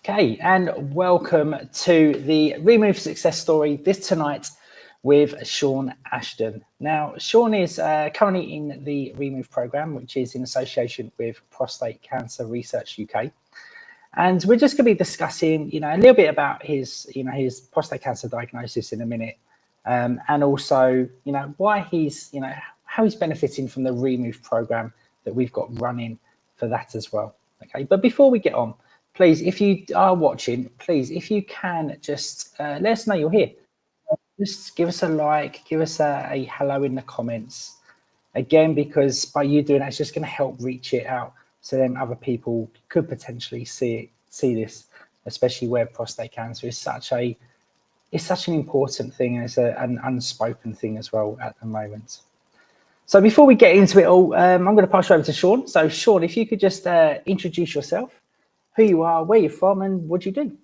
Okay, and welcome to the Remove Success Story this tonight with Sean Ashton. Now, Sean is currently in the Remove program, which is in association with Prostate Cancer Research UK. And we're just going to be discussing, a little bit about his prostate cancer diagnosis in a minute, and also, why he's, how he's benefiting from the Remove program that we've got running for that as well. Okay, but before we get on, please, if you are watching, please, if you can, just let us know you're here. Just give us a like, give us a hello in the comments. Again, because by you doing that, it's just going to help reach it out, so then other people could potentially see this, especially where prostate cancer is such an important thing, and it's an unspoken thing as well at the moment. So before we get into it all, I'm going to pass you over to Sean. So Sean, if you could just introduce yourself, who you are, where you're from, and what you do.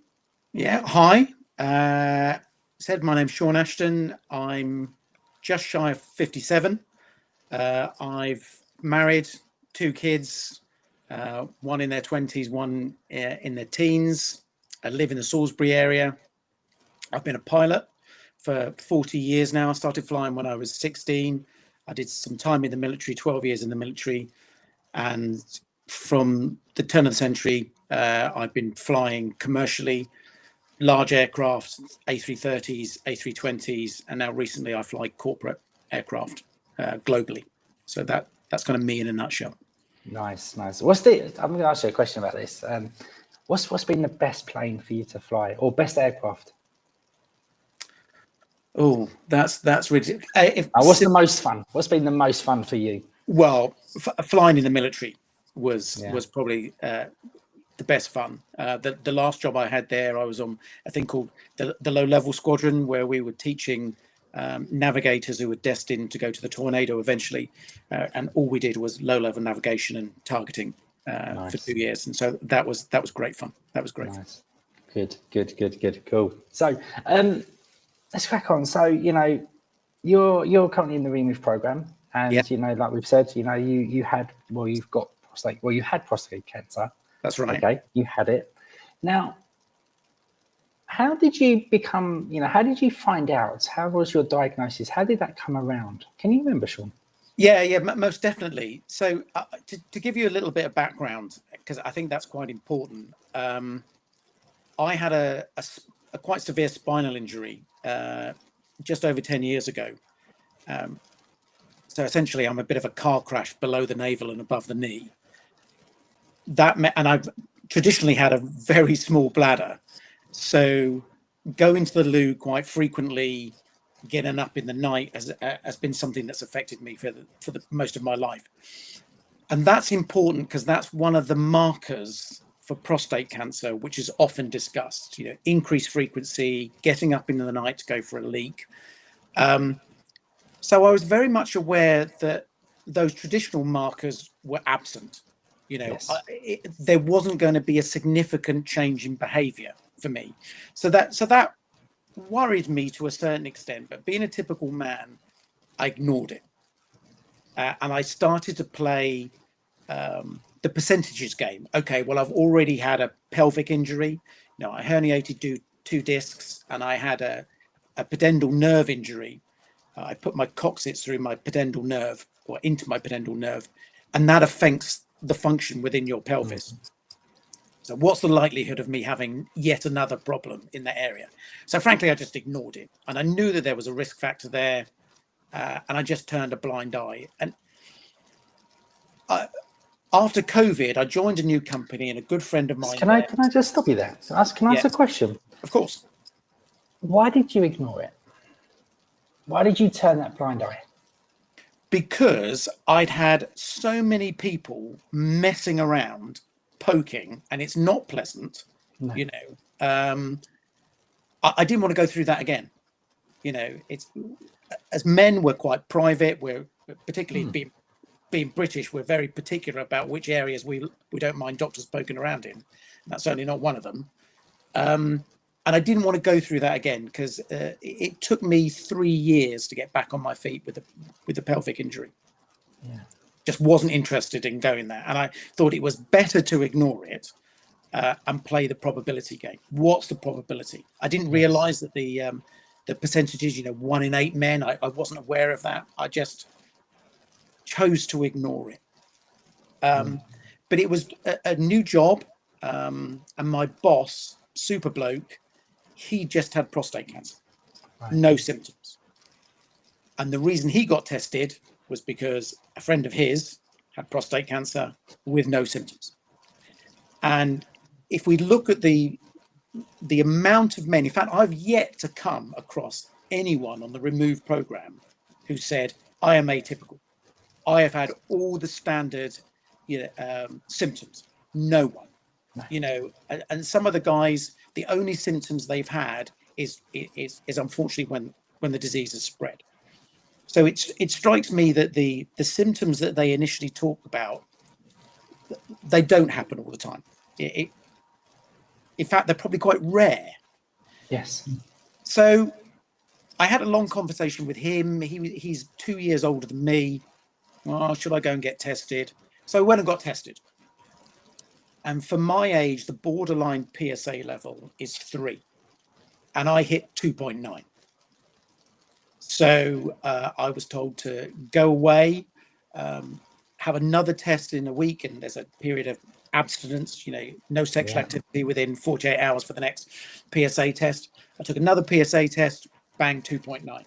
Yeah, hi. My name's Sean Ashton. I'm just shy of 57. I've married, 2 kids, one in their 20s, one in their teens. I live in the Salisbury area. I've been a pilot for 40 years now. I started flying when I was 16. I did some time in the military, 12 years in the military. And from the turn of the century, I've been flying commercially, large aircraft, A330s, A320s, and now recently I fly corporate aircraft globally. So that's kind of me in a nutshell. Nice. I'm going to ask you a question about this. What's been the best plane for you to fly, or best aircraft? Oh, that's ridiculous. What's the most fun? What's been the most fun for you? Well, flying in the military was probably the best fun. The last job I had there, I was on a thing called the low-level squadron, where we were teaching navigators who were destined to go to the Tornado eventually, and all we did was low-level navigation and targeting for 2 years, and so that was great fun. That was great. Nice. Good, cool. So let's crack on. So you're currently in the Remove program, and like we've said, you had prostate cancer. That's right. Okay, you had it. Now, how did you become, how did you find out? How was your diagnosis? How did that come around? Can you remember, Sean? Yeah, most definitely. So to give you a little bit of background, because I think that's quite important. I had a quite severe spinal injury just over 10 years ago. So essentially, I'm a bit of a car crash below the navel and above the knee. And I've traditionally had a very small bladder, so going to the loo quite frequently, getting up in the night has been something that's affected me for the most of my life. And that's important because that's one of the markers for prostate cancer, which is often discussed. Increased frequency, getting up in the night to go for a leak. So I was very much aware that those traditional markers were absent. Yes. There wasn't going to be a significant change in behavior for me. So that worried me to a certain extent, but being a typical man, I ignored it. And I started to play the percentages game. Okay, well, I've already had a pelvic injury. I herniated 2 discs, and I had a pudendal nerve injury. I put my coccyx through my pudendal nerve, or into my pudendal nerve, and that affects the function within your pelvis. So what's the likelihood of me having yet another problem in that area? So frankly, I just ignored it, and I knew that there was a risk factor there, and I just turned a blind eye. And after COVID, I joined a new company, and a good friend of mine. Can I just stop you there? Can I ask a question? Of course. Why did you ignore it? Why did you turn that blind eye? Because I'd had so many people messing around, poking, and it's not pleasant. No. I didn't want to go through that again. It's, as men, we're quite private. We're particularly being British, we're very particular about which areas we don't mind doctors poking around in. That's certainly not one of them. And I didn't want to go through that again because it took me 3 years to get back on my feet with the pelvic injury. Yeah. Just wasn't interested in going there. And I thought it was better to ignore it and play the probability game. What's the probability? I didn't realize that the percentages, 1 in 8 men, I wasn't aware of that. I just chose to ignore it. But it was a new job, and my boss, super bloke, he just had prostate cancer, no symptoms. And the reason he got tested was because a friend of his had prostate cancer with no symptoms. And if we look at the amount of men, in fact, I've yet to come across anyone on the Remove program who said, I am atypical. I have had all the standard symptoms. No one. And some of the guys, the only symptoms they've had is unfortunately when the disease has spread. So it strikes me that the symptoms that they initially talk about, they don't happen all the time. In fact, they're probably quite rare. Yes. So I had a long conversation with him. He's 2 years older than me. Oh, should I go and get tested? So I went and got tested. And for my age, the borderline PSA level is 3. And I hit 2.9. So I was told to go away, have another test in a week, and there's a period of abstinence, no sexual activity within 48 hours for the next PSA test. I took another PSA test, bang, 2.9.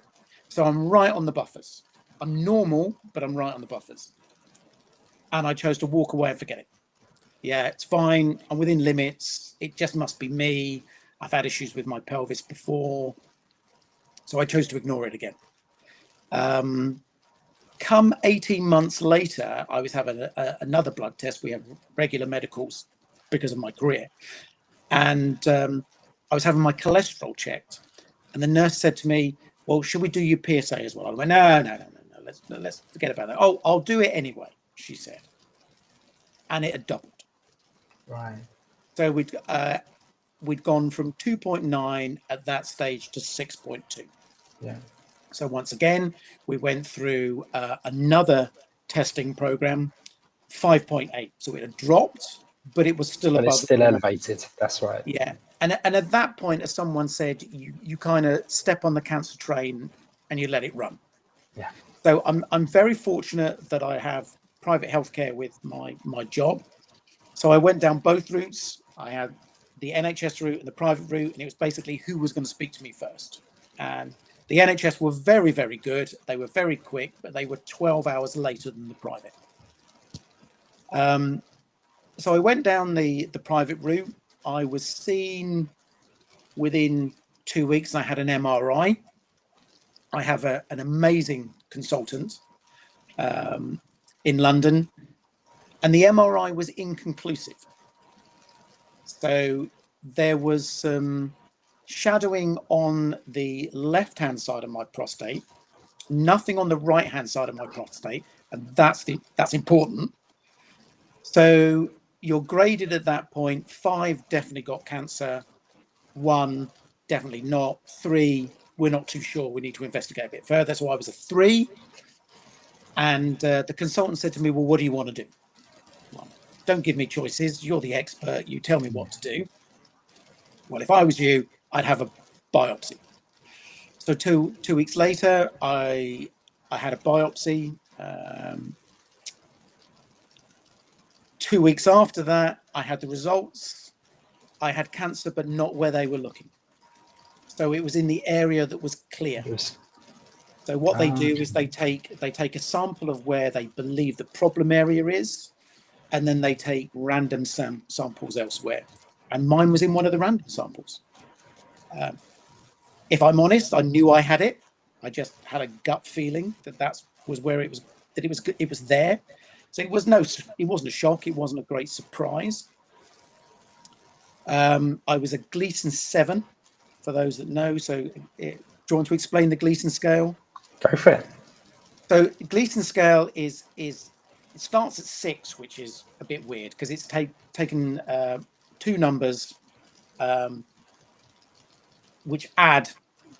So I'm right on the buffers. I'm normal, but I'm right on the buffers. And I chose to walk away and forget it. Yeah, it's fine. I'm within limits. It just must be me. I've had issues with my pelvis before. So I chose to ignore it again. Come 18 months later, I was having another blood test. We have regular medicals because of my career. And I was having my cholesterol checked. And the nurse said to me, well, should we do your PSA as well? I went, no. Let's forget about that. Oh, I'll do it anyway, she said. And it had doubled. Right. So we'd gone from 2.9 at that stage to 6.2. Yeah. So once again, we went through another testing program, 5.8. So it had dropped, but it was still above. But it's still elevated. That's right. Yeah. And at that point, as someone said, you kind of step on the cancer train and you let it run. Yeah. So I'm very fortunate that I have private healthcare with my job. So I went down both routes. I had the NHS route and the private route, and it was basically who was going to speak to me first. And the NHS were very, very good. They were very quick, but they were 12 hours later than the private. So I went down the private route. I was seen within 2 weeks, and I had an MRI. I have an amazing consultant in London, and the MRI was inconclusive. So there was some shadowing on the left-hand side of my prostate, nothing on the right-hand side of my prostate, and that's important. So you're graded at that point. 5 definitely got cancer, 1 definitely not, 3 we're not too sure, we need to investigate a bit further. So I was a 3, and the consultant said to me, well, what do you want to do? Well, don't give me choices, you're the expert, you tell me what to do. Well, if I was you, I'd have a biopsy. So two weeks later, I had a biopsy. 2 weeks after that, I had the results. I had cancer, but not where they were looking. So it was in the area that was clear. So what they do is they take a sample of where they believe the problem area is, and then they take random samples elsewhere. And mine was in one of the random samples. If I'm honest, I knew I had it. I just had a gut feeling that was where it was. That it was there. So it wasn't a shock. It wasn't a great surprise. I was a Gleason 7, for those that know. So do you want to explain the Gleason scale? Go for it. So Gleason scale it starts at 6, which is a bit weird because it's taken 2 numbers which add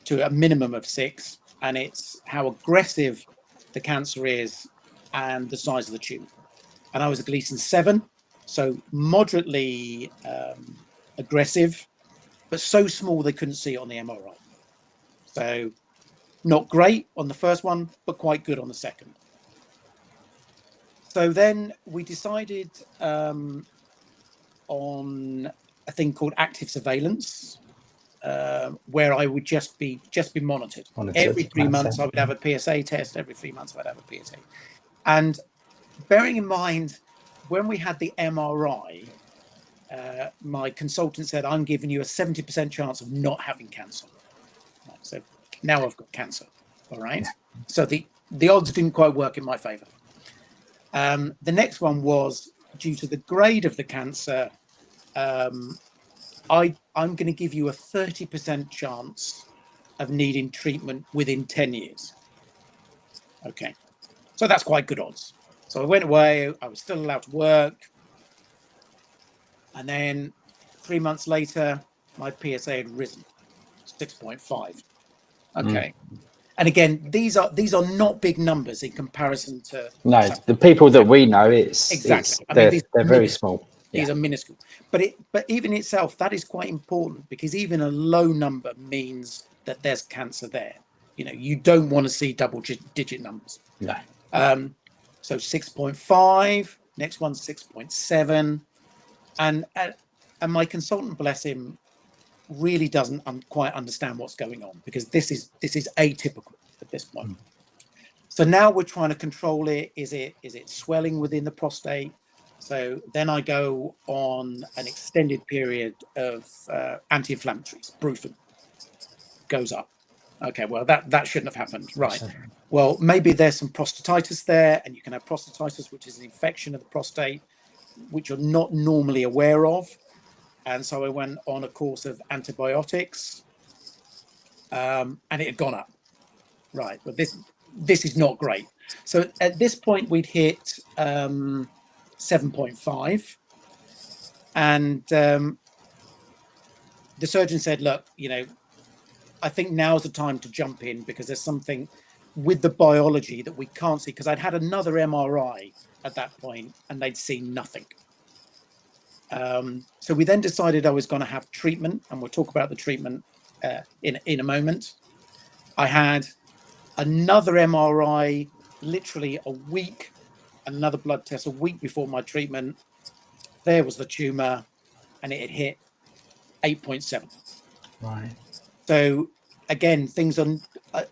to a minimum of 6, and it's how aggressive the cancer is and the size of the tumor. And I was a Gleason 7, So moderately aggressive, but so small they couldn't see it on the MRI. So not great on the first one, but quite good on the second. So then we decided on a thing called active surveillance, where I would just be monitored. Every 3 months I would have a PSA test. Every 3 months I'd have a PSA. And bearing in mind, when we had the MRI, my consultant said, I'm giving you a 70% chance of not having cancer. Right, so now I've got cancer. All right. Yeah. So the odds didn't quite work in my favor. The next one was, due to the grade of the cancer, I'm going to give you a 30% chance of needing treatment within 10 years. Okay. So that's quite good odds. So I went away, I was still allowed to work. And then 3 months later, my PSA had risen 6.5. Okay. And again, these are not big numbers in comparison to the people that we know. Exactly. They're very small. These are minuscule. But even itself, that is quite important, because even a low number means that there's cancer there. You know, you don't want to see double-digit numbers. No. So 6.5. Next one's 6.7. And my consultant, bless him, really doesn't quite understand what's going on, because this is atypical at this point. So now we're trying to control it. Is it swelling within the prostate? So then I go on an extended period of anti-inflammatories. Brufen goes up. Okay, well that shouldn't have happened, right? Well, maybe there's some prostatitis there, and you can have prostatitis, which is an infection of the prostate, which you're not normally aware of. And so I went on a course of antibiotics, and it had gone up. Right, but this is not great. So at this point, we'd hit 7.5, and the surgeon said, "Look, you know, I think now's the time to jump in, because there's something with the biology that we can't see." Because I'd had another MRI at that point, and they'd seen nothing. So we then decided I was going to have treatment, and we'll talk about the treatment in a moment. I had another MRI literally a week, another blood test a week before my treatment. There was the tumor, and it had hit 8.7. Right. So again, things are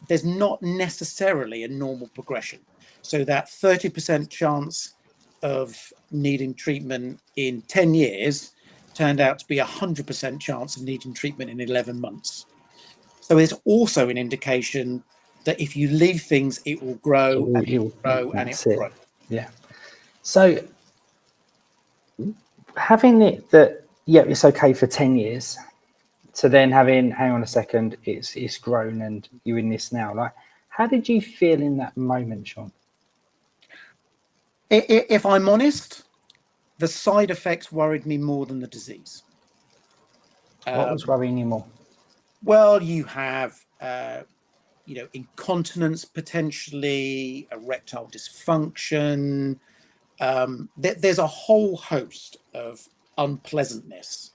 there's not necessarily a normal progression. So that 30% chance of needing treatment in 10 years turned out to be 100% chance of needing treatment in 11 months. So there's also an indication that if you leave things, it will grow, and it will grow, and it will grow. Yeah. So having it that, yeah, it's okay for 10 years, to then having, hang on a second, it's grown and you're in this now. Like, how did you feel in that moment, Sean? If I'm honest, the side effects worried me more than the disease. What was worrying you more? Well, you have, incontinence, potentially erectile dysfunction. There's a whole host of unpleasantness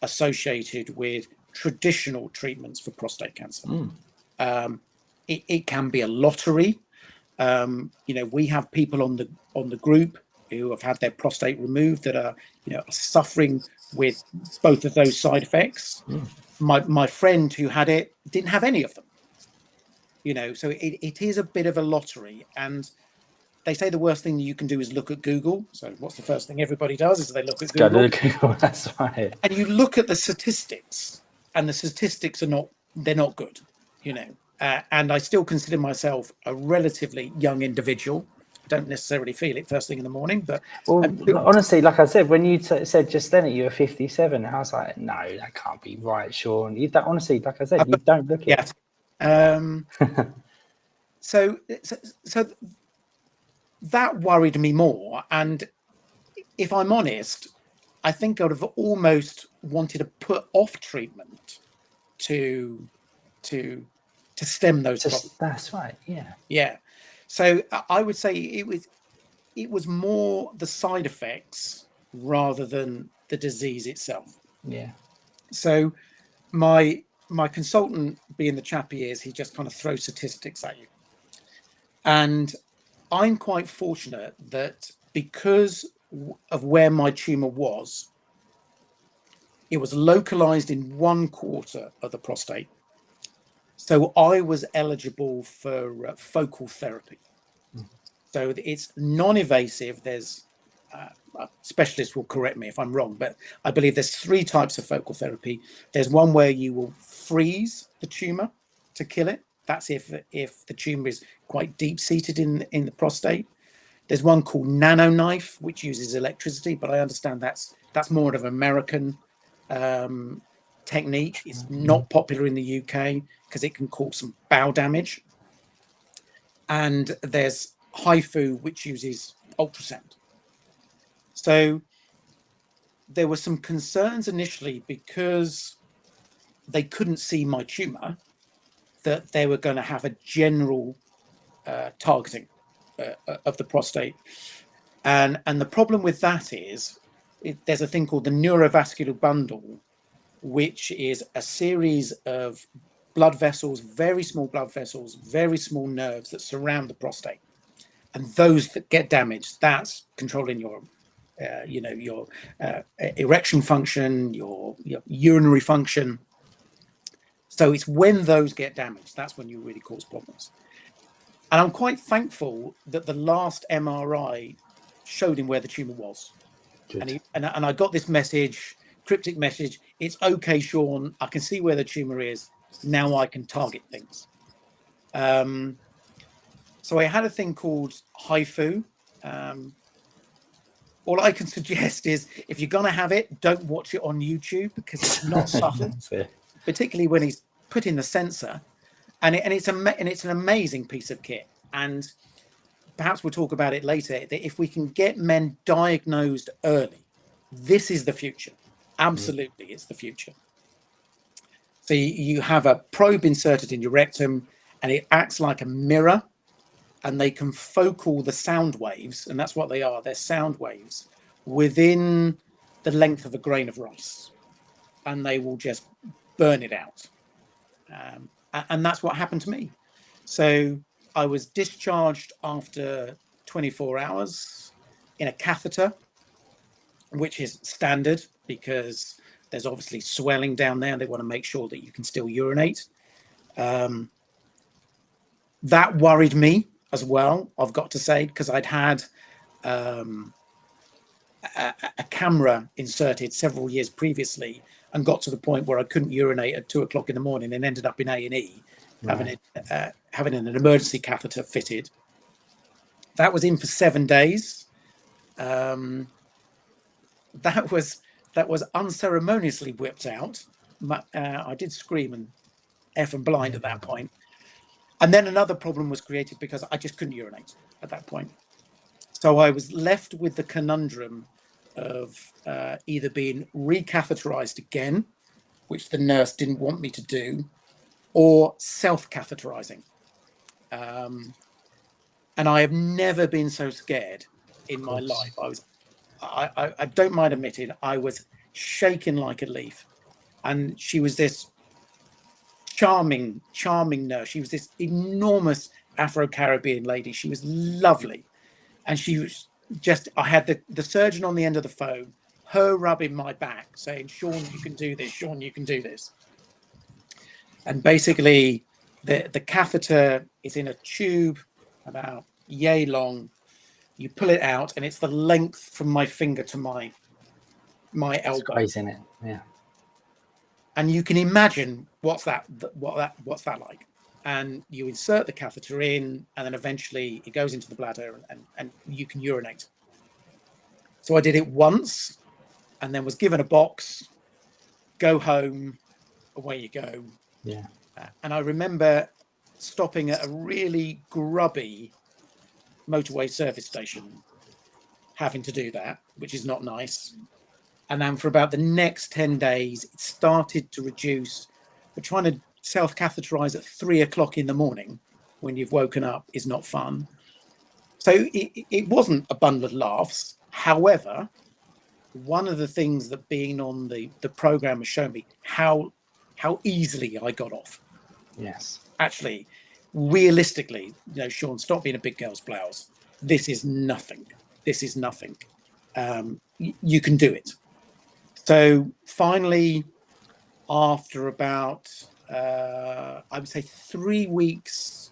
associated with traditional treatments for prostate cancer. It can be a lottery. We have people on the group who have had their prostate removed that are suffering with both of those side effects. My friend who had it didn't have any of them. So it is a bit of a lottery, and they say the worst thing you can do is look at Google. So what's the first thing everybody does? Is they look at Google. Go to Google, that's right. And you look at the statistics, and the statistics are not good, and I still consider myself a relatively young individual. I don't necessarily feel it first thing in the morning, but honestly, like I said, when you said just then that you were 57, I was like, no, that can't be right, Sean. You don't, honestly, like I said, you don't look it. So that worried me more, and if I'm honest, I think I would have almost wanted to put off treatment to stem those problems. That's right. Yeah. So I would say it was more the side effects rather than the disease itself. Yeah. So my consultant, being the chap he is, he just kind of throws statistics at you. And I'm quite fortunate that because of where my tumor was, it was localized in 1/4 of the prostate. So I was eligible for focal therapy. So it's non-invasive. There's specialists will correct me if I'm wrong, but I believe there's 3 types of focal therapy. There's one where you will freeze the tumor to kill it. That's if the tumor is quite deep-seated in the prostate. There's one called nanoknife, which uses electricity, but I understand that's more of an American technique. It's not popular in the UK because it can cause some bowel damage. And there's HIFU, which uses ultrasound. So there were some concerns initially because they couldn't see my tumor, that they were going to have a general targeting of the prostate. And the problem with that is there's a thing called the neurovascular bundle, which is a series of blood vessels, very small blood vessels, very small nerves that surround the prostate. And those that get damaged, that's controlling your erection function, your urinary function. So it's when those get damaged, that's when you really cause problems. And I'm quite thankful that the last MRI showed him where the tumor was. And I got this message, cryptic message, it's okay, Sean, I can see where the tumor is. Now I can target things. So I had a thing called HIFU. All I can suggest is if you're going to have it, don't watch it on YouTube because it's not subtle, particularly when he's putting the sensor. And it's an amazing piece of kit. And perhaps we'll talk about it later, that if we can get men diagnosed early, this is the future. Absolutely, it's the future. So you have a probe inserted in your rectum and it acts like a mirror, and they can focal the sound waves, and that's what they are. They're sound waves within the length of a grain of rice, and they will just burn it out. And that's what happened to me. So I was discharged after 24 hours in a catheter, which is standard because there's obviously swelling down there. They want to make sure that you can still urinate. That worried me as well, I've got to say, because I'd had a camera inserted several years previously and got to the point where I couldn't urinate at 2 o'clock in the morning and ended up in A&E, having an emergency catheter fitted. That was in for 7 days. That was unceremoniously whipped out. I did scream and F and blind at that point. And then another problem was created because I just couldn't urinate at that point. So I was left with the conundrum of either being recatheterized again, which the nurse didn't want me to do, or self-catheterizing. And I have never been so scared in my life. I don't mind admitting, I was shaking like a leaf. And she was this charming nurse. She was this enormous Afro-Caribbean lady. She was lovely. And she was just, I had the surgeon on the end of the phone, her rubbing my back, saying, Sean, you can do this. Sean, you can do this. And basically, the catheter is in a tube about yay long. You pull it out, and it's the length from my finger to my elbow. It's crazy, isn't it? Yeah. And you can imagine what's that like. And you insert the catheter in, and then eventually it goes into the bladder, and you can urinate. So I did it once, and then was given a box. Go home, away you go. Yeah. And I remember stopping at a really grubby motorway service station, having to do that, which is not nice. And then for about the next 10 days, it started to reduce. But trying to self-catheterize at 3 o'clock in the morning when you've woken up is not fun. So it wasn't a bundle of laughs. However, one of the things that being on the program has shown me how easily I got off. Yes. Actually, realistically, Sean, stop being a big girl's blouse. This is nothing. This is nothing. You can do it. So finally, after about, I would say 3 weeks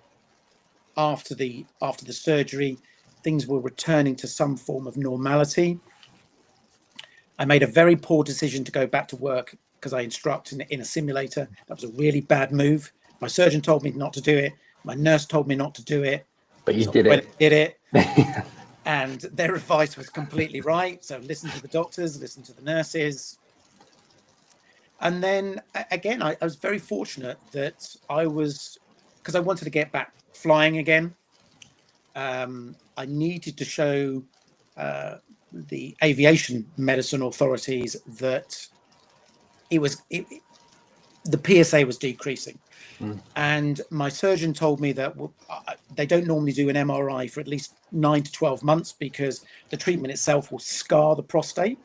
after the surgery, things were returning to some form of normality. I made a very poor decision to go back to work because I instruct in a simulator. That was a really bad move. My surgeon told me not to do it. My nurse told me not to do it. But you did it. Did it. And their advice was completely right. So listen to the doctors, listen to the nurses. And then again, I was very fortunate that because I wanted to get back flying again. I needed to show the aviation medicine authorities that the PSA was decreasing. And my surgeon told me that they don't normally do an MRI for at least 9 to 12 months because the treatment itself will scar the prostate.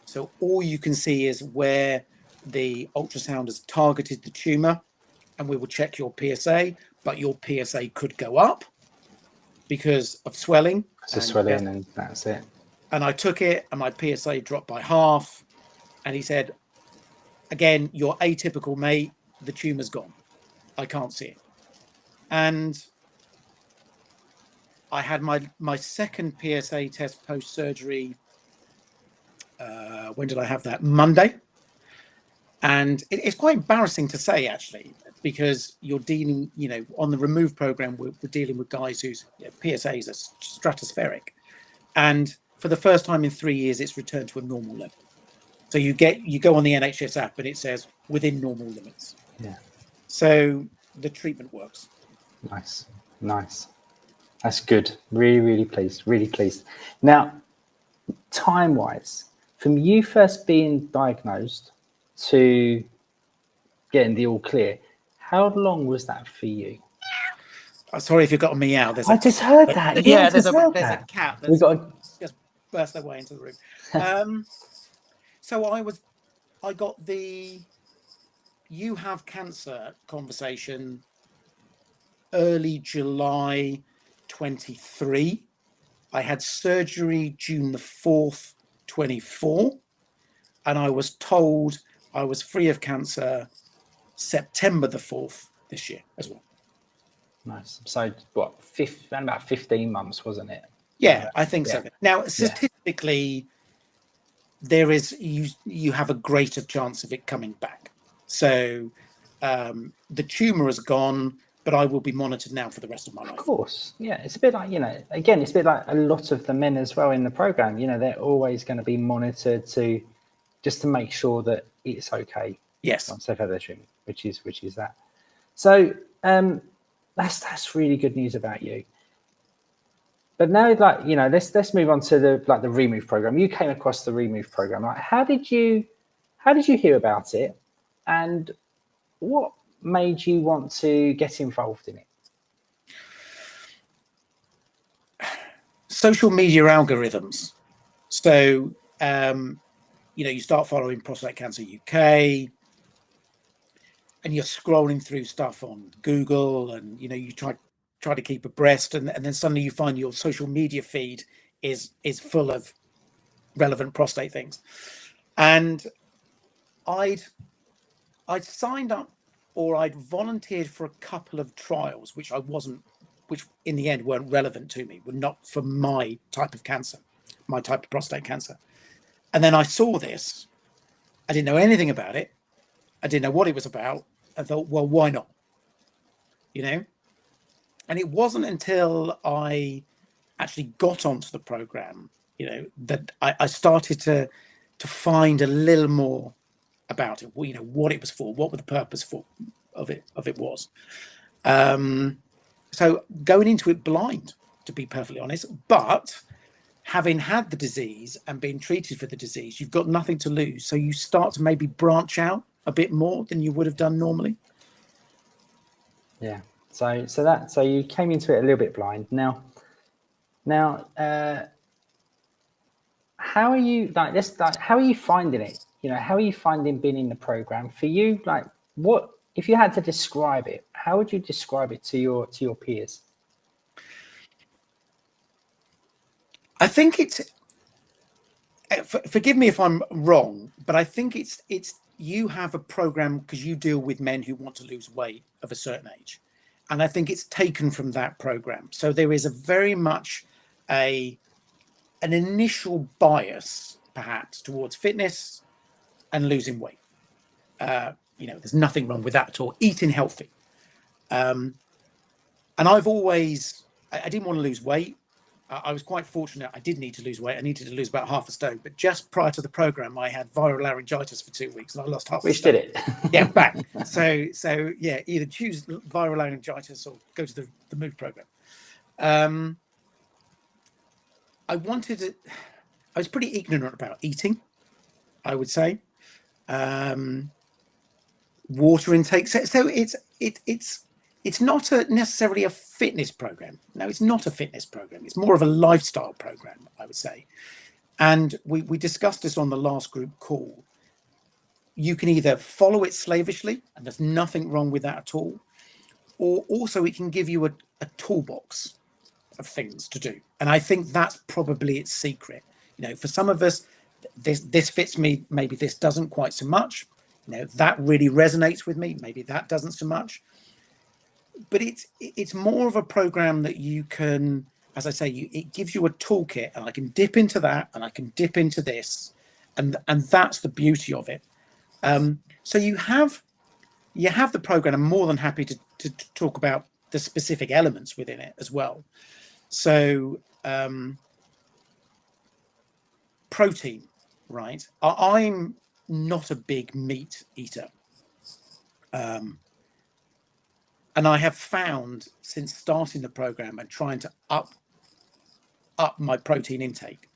So all you can see is where the ultrasound has targeted the tumor, and we will check your PSA, but your PSA could go up because of swelling. So swelling, and that's it. And I took it, and my PSA dropped by half. And he said, again, you're atypical, mate. The tumor's gone. I can't see it. And I had my second PSA test post-surgery. When did I have that? Monday. And it's quite embarrassing to say, actually, because you're dealing, on the Remove program, we're dealing with guys whose PSAs are stratospheric. And for the first time in 3 years, it's returned to a normal level. So you go on the NHS app and it says within normal limits. Yeah. So the treatment works. Nice. That's good. Really, really pleased. Now, time-wise, from you first being diagnosed to getting the all clear, how long was that for you? Sorry if you got me out. I just heard that. Yeah, there's a cat that's just burst their way into the room. So I got the "you have cancer" conversation early July 23. I had surgery June the 4th, 24, and I was told I was free of cancer September the 4th this year as well. Nice. So what? Around about 15 months, wasn't it? Yeah, I think so. Now, statistically, there is you have a greater chance of it coming back. So the tumor is gone, but I will be monitored now for the rest of my life. Of course. Yeah. It's a bit like, again, it's a bit like a lot of the men as well in the program. They're always going to be monitored just to make sure that it's okay. Yes. Once they've had their treatment, which is that. So that's really good news about you. But now, let's move on to the Remove program. You came across the Remove program. How did you hear about it, and what made you want to get involved in it? Social media algorithms. So you start following Prostate Cancer UK, and you're scrolling through stuff on Google, and you try to keep abreast, and then suddenly you find your social media feed is full of relevant prostate things. And I'd signed up, or I'd volunteered for a couple of trials, which in the end weren't relevant to me, were not for my type of cancer, my type of prostate cancer. And then I saw this. I didn't know anything about it. I didn't know what it was about. I thought, well, why not? And it wasn't until I actually got onto the program, that I started to find a little more about it. What it was for, what the purpose of it was. So going into it blind, to be perfectly honest, but having had the disease and being treated for the disease, you've got nothing to lose. So you start to maybe branch out a bit more than you would have done normally. Yeah. So you came into it a little bit blind. Now, how are you like this? Like, how are you finding it? You know, how are you finding being in the program for you? Like, what if you had to describe it? How would you describe it to your peers? I think it's. Forgive me if I'm wrong, but I think it's you have a program because you deal with men who want to lose weight of a certain age, and I think it's taken from that program. So there is a very much an initial bias, perhaps, towards fitness and losing weight. There's nothing wrong with that at all. Eating healthy, and I didn't want to lose weight. I was quite fortunate. I did need to lose weight. I needed to lose about half a stone. But just prior to the program, I had viral laryngitis for 2 weeks, and I lost half a stone. Which did it? Yeah, back. So yeah, either choose viral laryngitis or go to the MOVE program. I was pretty ignorant about eating, I would say. Water intake. So it's not necessarily a fitness program. No, it's not a fitness program. It's more of a lifestyle program, I would say. And we discussed this on the last group call. You can either follow it slavishly, and there's nothing wrong with that at all, or also it can give you a toolbox of things to do. And I think that's probably its secret. For some of us, this fits me. Maybe this doesn't quite so much. That really resonates with me. Maybe that doesn't so much. But it's more of a program that you can, as I say, it gives you a toolkit, and I can dip into that, and I can dip into this, and that's the beauty of it. So you have the program. I'm more than happy to talk about the specific elements within it as well. So protein, right? I'm not a big meat eater. And I have found since starting the program and trying to up my protein intake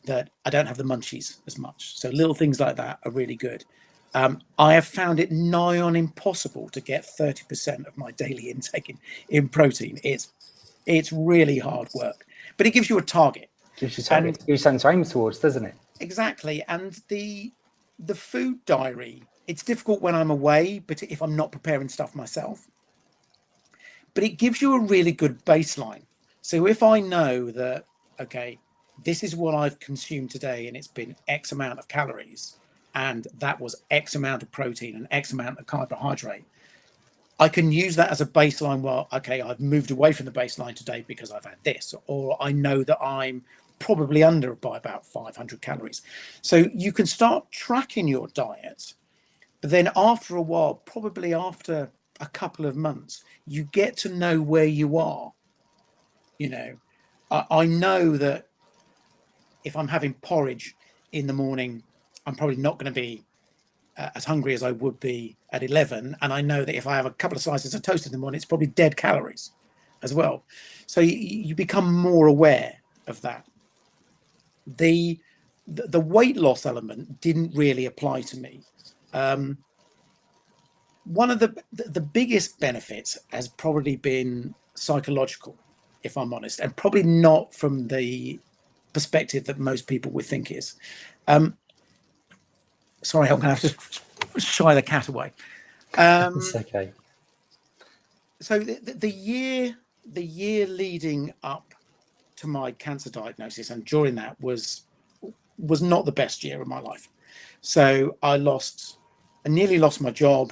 that I don't have the munchies as much. So little things like that are really good. I have found it nigh on impossible to get 30% of my daily intake in protein. It's really hard work, but it gives you a target. Gives you something to aim towards, doesn't it? Exactly. And the food diary, it's difficult when I'm away, but if I'm not preparing stuff myself. But it gives you a really good baseline. So if I know that, okay, this is what I've consumed today, and it's been X amount of calories, and that was X amount of protein and X amount of carbohydrate, I can use that as a baseline. Well, okay, I've moved away from the baseline today because I've had this, or I know that I'm probably under by about 500 calories. So you can start tracking your diet, but then after a while, probably after a couple of months, you get to know where you are. I know that if I'm having porridge in the morning, I'm probably not going to be as hungry as I would be at 11. And I know that if I have a couple of slices of toast in the morning, it's probably dead calories as well. So you become more aware of that. The weight loss element didn't really apply to me. One of the biggest benefits has probably been psychological, if I'm honest, and probably not from the perspective that most people would think is. Sorry, I'm going to have to shy the cat away. It's okay. So the year leading up to my cancer diagnosis and during that was not the best year of my life. So I nearly lost my job.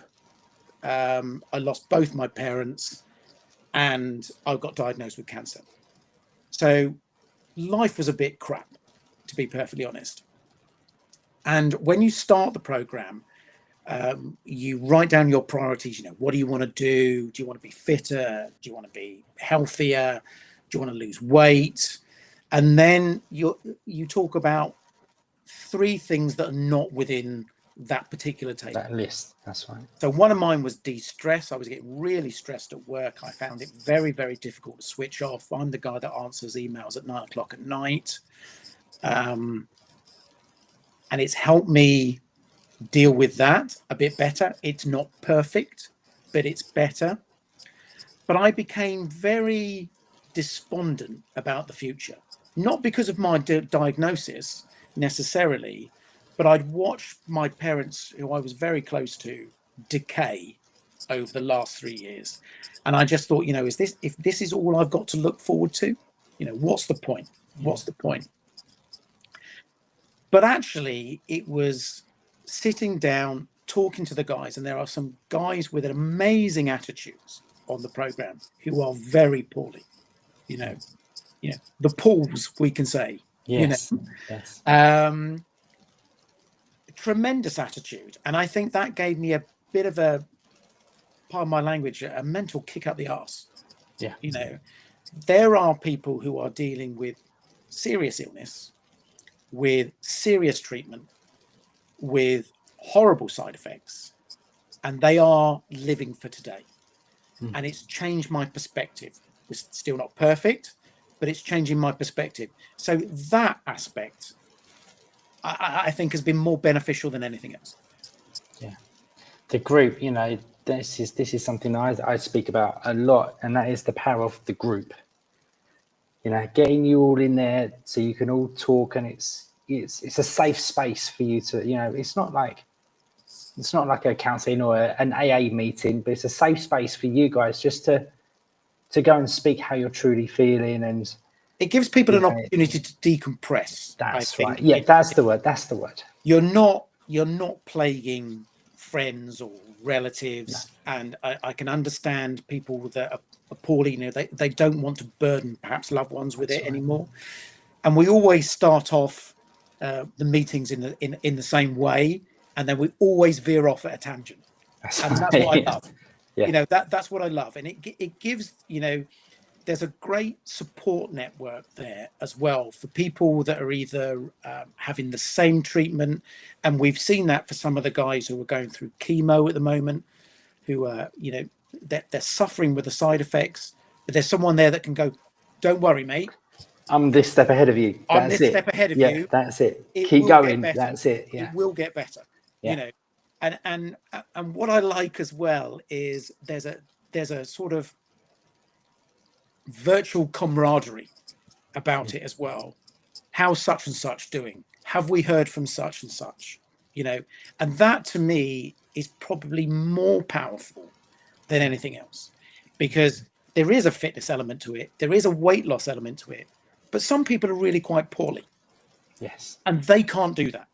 I lost both my parents, and I got diagnosed with cancer. So life was a bit crap, to be perfectly honest. And when you start the program, you write down your priorities. What do you want to do? Do you want to be fitter? Do you want to be healthier? Do you want to lose weight? And then you talk about 3 things that are not within that particular table. That list, that's right. So one of mine was de-stress. I was getting really stressed at work. I found it very, very difficult to switch off. I'm the guy that answers emails at 9 o'clock at night. And it's helped me deal with that a bit better. It's not perfect, but it's better. But I became very despondent about the future, not because of my diagnosis, necessarily, but I'd watched my parents, who I was very close to, decay over the last 3 years. And I just thought, if this is all I've got to look forward to, what's the point? What's the point? But actually, it was sitting down, talking to the guys, and there are some guys with amazing attitudes on the program who are very poorly, the Pauls, we can say. Yes. Yes. Tremendous attitude. And I think that gave me a bit of a, pardon my language, a mental kick up the arse. Yeah. There are people who are dealing with serious illness, with serious treatment, with horrible side effects, and they are living for today. And it's changed my perspective. It's still not perfect, but it's changing my perspective. So that aspect, I think, has been more beneficial than anything else. Yeah. The group, this is something I speak about a lot, and that is the power of the group. Getting you all in there so you can all talk, and it's a safe space for you to, it's not like a counselling or an AA meeting, but it's a safe space for you guys just to go and speak how you're truly feeling, and it gives people an opportunity to decompress. That's right. Yeah, that's the word. You're not plaguing friends or relatives, no. And I can understand people that are poorly. They don't want to burden perhaps loved ones with it anymore. And we always start off the meetings in the same way, and then we always veer off at a tangent. That's what I love. Yeah. That's what I love, and it gives there's a great support network there as well for people that are either having the same treatment, and we've seen that for some of the guys who are going through chemo at the moment, who are they're suffering with the side effects, but there's someone there that can go, "Don't worry, mate. I'm this step ahead of you. I'm this step ahead of you. That's it. Keep going. That's it. Yeah. It will get better." Yeah. And what I like as well is there's a sort of virtual camaraderie about it as well. How's such and such doing? Have we heard from such and such? And that to me is probably more powerful than anything else, because there is a fitness element to it. There is a weight loss element to it, but some people are really quite poorly. Yes. And they can't do that.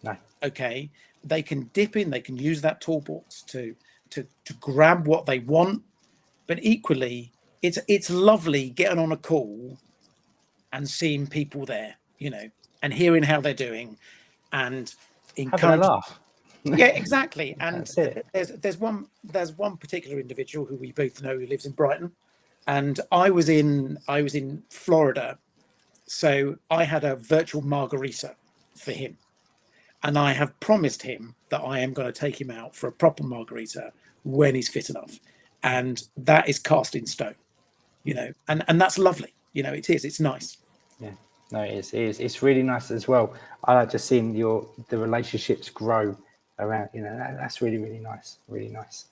No. Okay. They can dip in, they can use that toolbox to grab what they want, but equally it's lovely getting on a call and seeing people there, and hearing how they're doing, and encouraging. Having a laugh. Yeah, exactly. And there's one particular individual who we both know who lives in Brighton, and I was in Florida, so I had a virtual margarita for him. And I have promised him that I am going to take him out for a proper margarita when he's fit enough. And that is cast in stone, and that's lovely. It is. It's nice. Yeah, no, it is. It is. It's really nice as well. I like just seeing the relationships grow around, that's really, really nice. Really nice.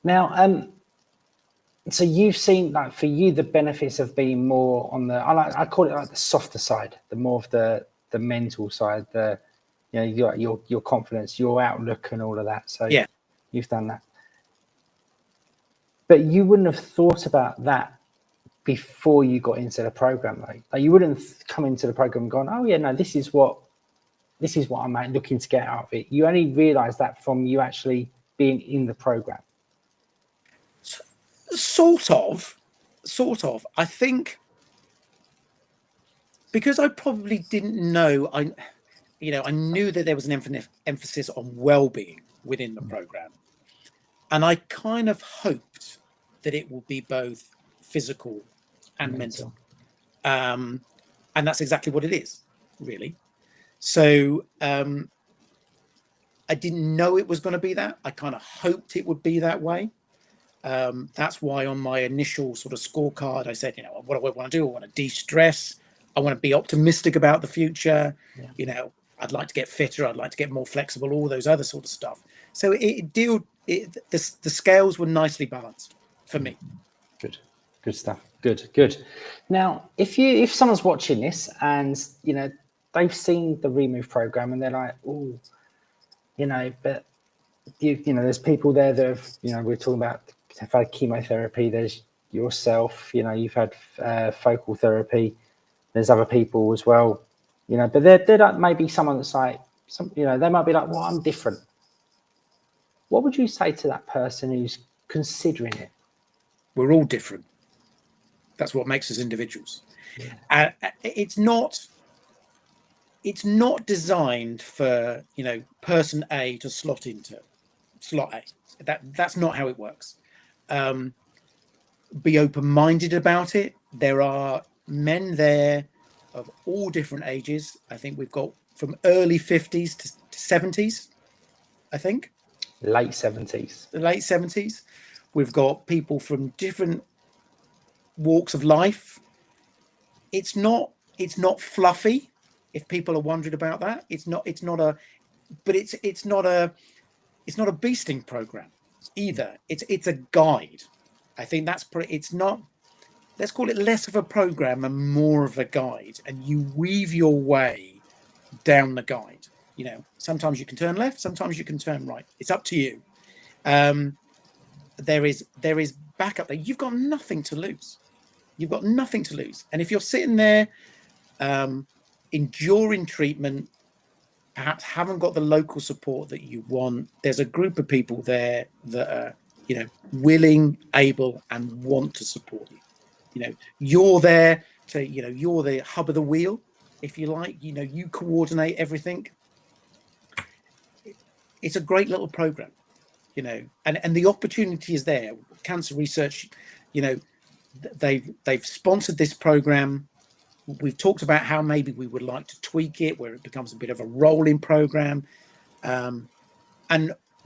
Now, so you've seen, like, for you, the benefits of being more on I call it like the softer side, the more of the mental side, your confidence, your outlook, and all of that. So yeah, you've done that. But you wouldn't have thought about that before you got into the program, like you wouldn't come into the program and gone, "Oh yeah, no, this is what I'm looking to get out of it." You only realise that from you actually being in the program. Sort of. I think because I probably didn't know. I knew that there was an emphasis on well-being within the program, and I kind of hoped that it will be both physical and mental. And that's exactly what it is, really. So I didn't know it was going to be that. I kind of hoped it would be that way. That's why on my initial sort of scorecard, I said, what do I want to do? I want to de-stress. I want to be optimistic about the future. Yeah. I'd like to get fitter. I'd like to get more flexible, all those other sort of stuff. So the scales were nicely balanced for me. Good stuff. Good. Now, if someone's watching this and, they've seen the Remove program and they're like, oh, you know, but you know, there's people there that have, you know, we're talking about have had chemotherapy. There's yourself, you know, you've had focal therapy. There's other people as well, you know, but they're like maybe someone that's like, you know, they might be like, well, I'm different. What would you say to that person who's considering it? We're all different. That's what makes us individuals. Yeah. It's not designed for, you know, person A to slot into slot A. That's not how it works. Be open-minded about it. There are men there of all different ages. I think we've got from early 50s to 70s, I think. Late 70s. The late 70s. We've got people from different walks of life. It's not fluffy. If people are wondering about that, it's not a beasting program either. It's a guide. I think it's not, let's call it less of a program and more of a guide, and you weave your way down the guide. You know, sometimes you can turn left, sometimes you can turn right. It's up to you. There is backup there. You've got nothing to lose. You've got nothing to lose. And if you're sitting there enduring treatment, perhaps haven't got the local support that you want, there's a group of people there that are, you know, willing, able, and want to support you. You know, you're there to, you know, you're the hub of the wheel, if you like. You know, you coordinate everything. It's a great little program, you know, and the opportunity is there. Cancer Research, you know, they've sponsored this program. We've talked about how maybe we would like to tweak it where it becomes a bit of a rolling program. And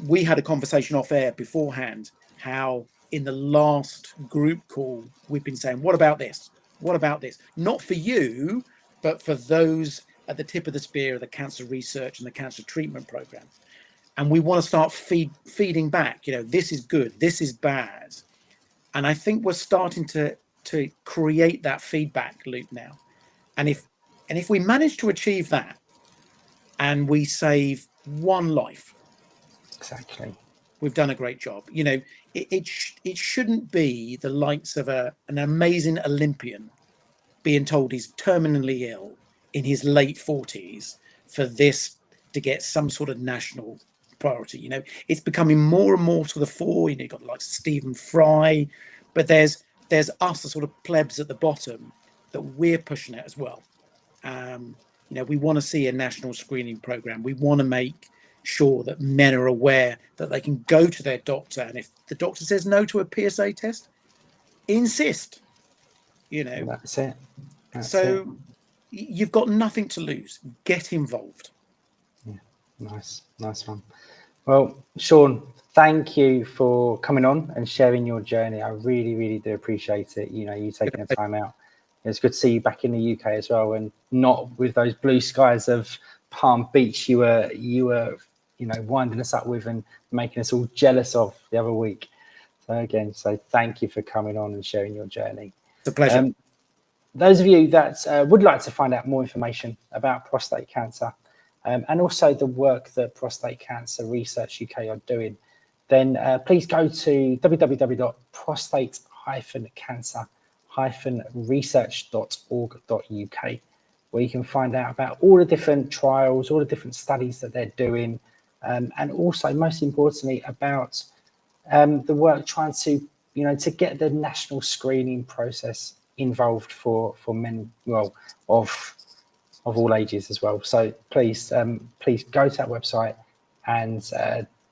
we had a conversation off air beforehand, how in the last group call, we've been saying, what about this? What about this? Not for you, but for those at the tip of the spear of the cancer research and the cancer treatment program. And we want to start feeding back, you know, this is good, this is bad. And I think we're starting to create that feedback loop now. And if we manage to achieve that and we save one life, exactly, we've done a great job. You know, it shouldn't be the likes of an amazing Olympian being told he's terminally ill in his late 40s for this to get some sort of national priority. You know, it's becoming more and more to the fore. You know, you've got like Stephen Fry, but there's us, the sort of plebs at the bottom, that we're pushing it as well. You know, we want to see a national screening program. We want to make sure that men are aware that they can go to their doctor, and if the doctor says no to a PSA test, insist. You know, that's it. So you've got nothing to lose. Get involved. Yeah, nice one. Well, Sean, thank you for coming on and sharing your journey. I really, really do appreciate it. You know, you taking the time out. It's good to see you back in the UK as well, and not with those blue skies of Palm Beach you were, you know, winding us up with and making us all jealous of the other week. So again, thank you for coming on and sharing your journey. It's a pleasure. Those of you that would like to find out more information about prostate cancer, and also the work that Prostate Cancer Research UK are doing, then please go to www.prostate-cancer-research.org.uk, where you can find out about all the different trials, all the different studies that they're doing, and also, most importantly, about the work trying to, you know, to get the national screening process involved for men, well, of all ages as well. So please go to that website and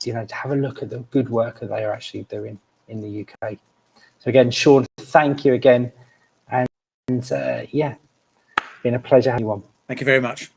you know, to have a look at the good work that they are actually doing in the UK. So again, Sean, thank you again, and yeah, been a pleasure having you on. Thank you very much.